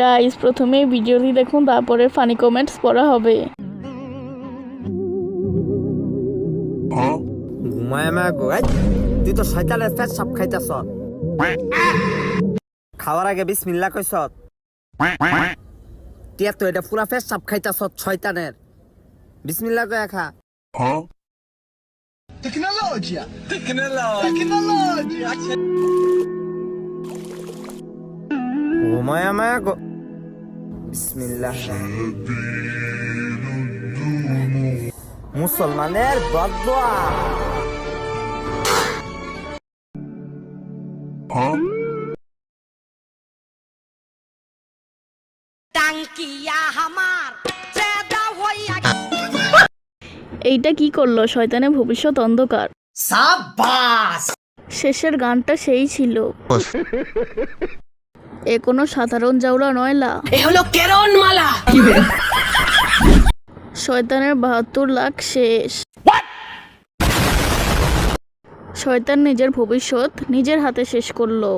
Guys প্রথমে ভিডিওটি দেখুন, তারপরে ফানি কমেন্টস পড়া হবে। ঘুমায় মা গো, তুই তো শয়তানের পেট সাপ খাইতাছ। খাওয়ার আগে বিসমিল্লাহ কইছ। তুই তো এটা পুরা পেট সাপ খাইতাছ শয়তানের। বিসমিল্লাহ কইয়া খা। Tecnologia! ঘুমায় মা গো, বিসমিল্লাহ। মুসলমানের বদদোয়া। এইটা কি করলো? শয়তানের ভবিষ্যৎ অন্ধকার। Sabas! শেষের গানটা সেই ছিল। এ কোনো সাধারণ জাউলা নয়লা। এ হলো কেরন মালা। শয়তানের ৭২ লাখ শেষ। শয়তান নিজের ভবিষ্যৎ নিজের হাতে শেষ করলো।